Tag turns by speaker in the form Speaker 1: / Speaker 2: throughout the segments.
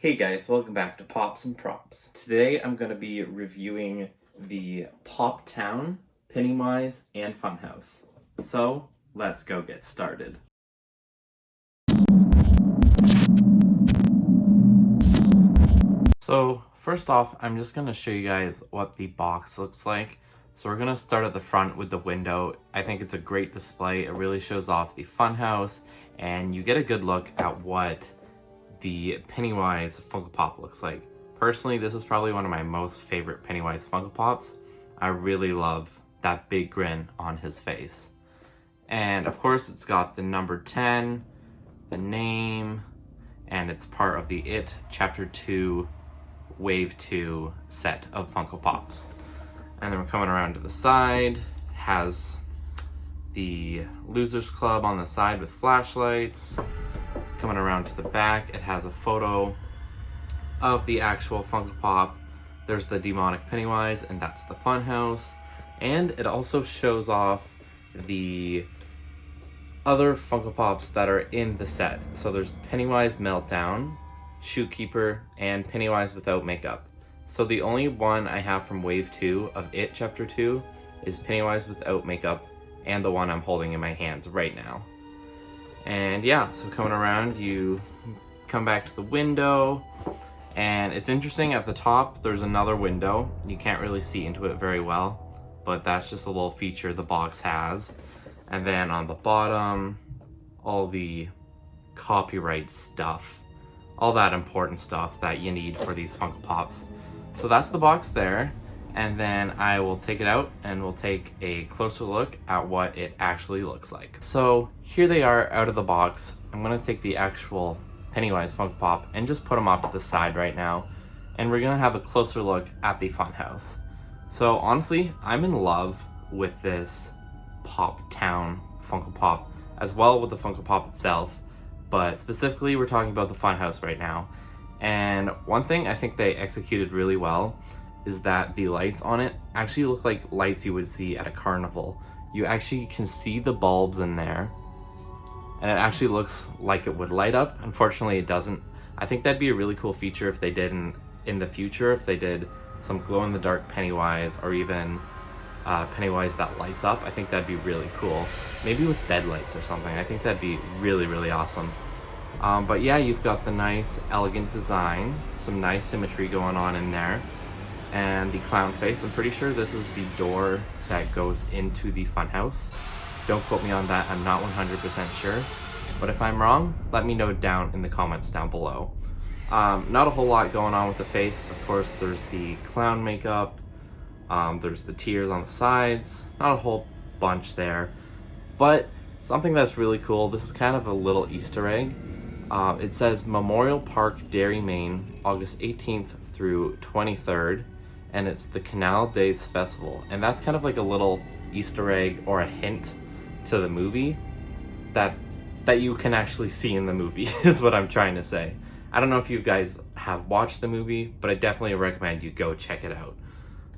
Speaker 1: Hey guys, welcome back to Pops and Props. Today I'm going to be reviewing the Pop Town, Pennywise, and Funhouse. So, let's go get started. So, first off, I'm just going to show you guys what the box looks like. So we're going to start at the front with the window. I think it's a great display. It really shows off the Funhouse, and you get a good look at what the Pennywise Funko Pop looks like. Personally, this is probably one of my most favorite Pennywise Funko Pops. I really love that big grin on his face. And of course, it's got the number 10, the name, and it's part of the It Chapter 2 Wave 2 set of Funko Pops. And then we're coming around to the side. It has the Losers Club on the side with flashlights. Coming around to the back, it has a photo of the actual Funko Pop. There's the demonic Pennywise, and that's the Funhouse. And it also shows off the other Funko Pops that are in the set. So there's Pennywise Meltdown, Shoekeeper, and Pennywise Without Makeup. So the only one I have from Wave 2 of It Chapter 2 is Pennywise Without Makeup, and the one I'm holding in my hands right now. And yeah, so coming around, you come back to the window, and it's interesting, at the top there's another window. You can't really see into it very well, but that's just a little feature the box has. And then on the bottom, all the copyright stuff, all that important stuff that you need for these Funko Pops. So that's the box there. And then I will take it out and we'll take a closer look at what it actually looks like. So here they are out of the box. I'm gonna take the actual Pennywise Funko Pop and just put them off to the side right now. And we're gonna have a closer look at the Funhouse. So honestly, I'm in love with this Pop Town Funko Pop, as well with the Funko Pop itself. But specifically, we're talking about the Funhouse right now. And one thing I think they executed really well is that the lights on it actually look like lights you would see at a carnival. You actually can see the bulbs in there, and it actually looks like it would light up. Unfortunately, it doesn't. I think that'd be a really cool feature if they did in the future, if they did some glow-in-the-dark Pennywise, or even Pennywise that lights up. I think that'd be really cool. Maybe with bed lights or something. I think that'd be really, really awesome. But yeah, you've got the nice, elegant design, some nice symmetry going on in there. And the clown face, I'm pretty sure this is the door that goes into the Funhouse. Don't quote me on that, I'm not 100% sure. But if I'm wrong, let me know down in the comments down below. Not a whole lot going on with the face. Of course, there's the clown makeup, there's the tears on the sides, not a whole bunch there. But something that's really cool, this is kind of a little Easter egg. It says Memorial Park, Derry, Maine, August 18th through 23rd. And it's the Canal Days Festival. And that's kind of like a little Easter egg or a hint to the movie that you can actually see in the movie is what I'm trying to say. I don't know if you guys have watched the movie, but I definitely recommend you go check it out.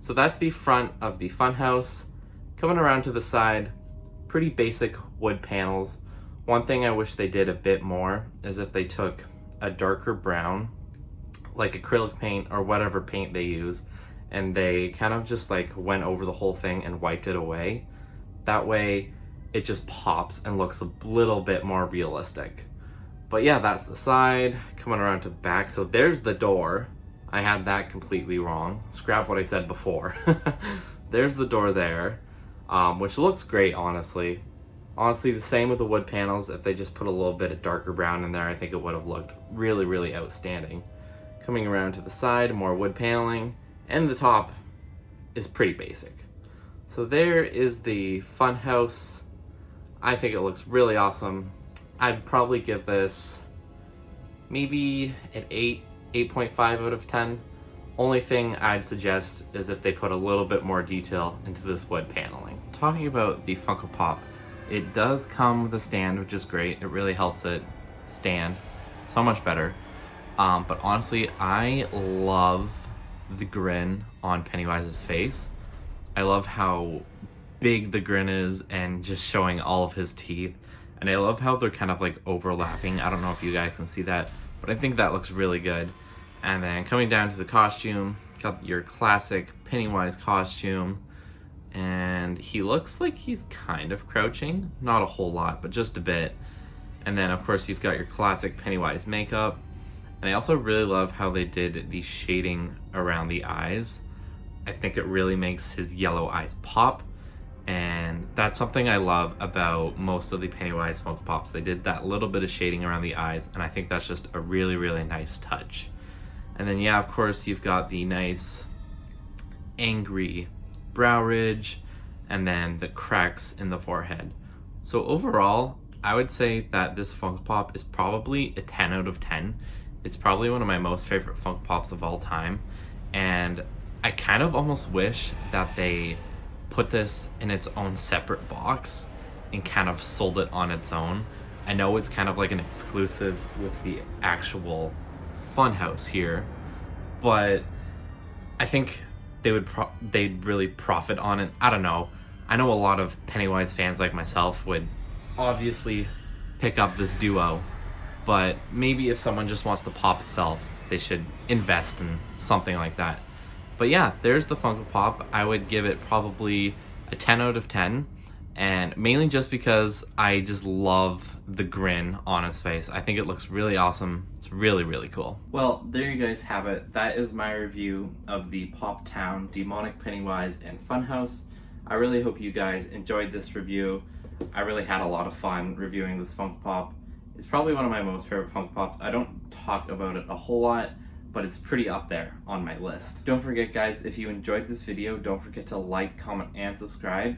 Speaker 1: So that's the front of the Funhouse. Coming around to the side, pretty basic wood panels. One thing I wish they did a bit more is if they took a darker brown, like acrylic paint or whatever paint they use, and they kind of just like went over the whole thing and wiped it away. That way it just pops and looks a little bit more realistic. But yeah, that's the side. Coming around to the back, so there's the door. I had that completely wrong. Scrap what I said before. There's the door there, which looks great, honestly. Honestly, the same with the wood panels. If they just put a little bit of darker brown in there, I think it would have looked really, really outstanding. Coming around to the side, more wood paneling. And the top is pretty basic. So there is the Funhouse. I think it looks really awesome. I'd probably give this maybe an 8.5 out of 10. Only thing I'd suggest is if they put a little bit more detail into this wood paneling. Talking about the Funko Pop, it does come with a stand, which is great. It really helps it stand so much better. But honestly, I love the grin on Pennywise's face. I love how big the grin is and just showing all of his teeth. And I love how they're kind of like overlapping. I don't know if you guys can see that, but I think that looks really good. And then coming down to the costume, got your classic Pennywise costume. And he looks like he's kind of crouching. Not a whole lot, but just a bit. And then, of course, you've got your classic Pennywise makeup. And I also really love how they did the shading around the eyes. I think it really makes his yellow eyes pop. And that's something I love about most of the Pennywise Funko Pops. They did that little bit of shading around the eyes, and I think that's just a really, really nice touch. And then, yeah, of course, you've got the nice angry brow ridge, and then the cracks in the forehead. So overall, I would say that this Funko Pop is probably a 10 out of 10. It's probably one of my most favorite Funko Pops of all time. And I kind of almost wish that they put this in its own separate box and kind of sold it on its own. I know it's kind of like an exclusive with the actual Funhouse here, but I think they'd really profit on it. I don't know. I know a lot of Pennywise fans like myself would obviously pick up this duo, but maybe if someone just wants the pop itself, they should invest in something like that. But yeah, there's the Funko Pop. I would give it probably a 10 out of 10. And mainly just because I just love the grin on his face. I think it looks really awesome. It's really, really cool. Well, there you guys have it. That is my review of the Pop Town Demonic Pennywise and Funhouse. I really hope you guys enjoyed this review. I really had a lot of fun reviewing this Funko Pop. It's probably one of my most favorite Funko Pops. I don't talk about it a whole lot, but it's pretty up there on my list. Don't forget, guys, if you enjoyed this video, don't forget to like, comment, and subscribe.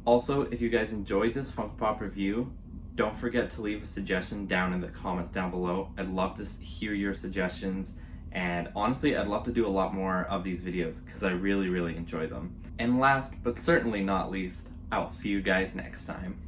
Speaker 1: Also, if you guys enjoyed this Funko Pop review, don't forget to leave a suggestion down in the comments down below. I'd love to hear your suggestions, and honestly, I'd love to do a lot more of these videos because I really, really enjoy them. And last, but certainly not least, I'll see you guys next time.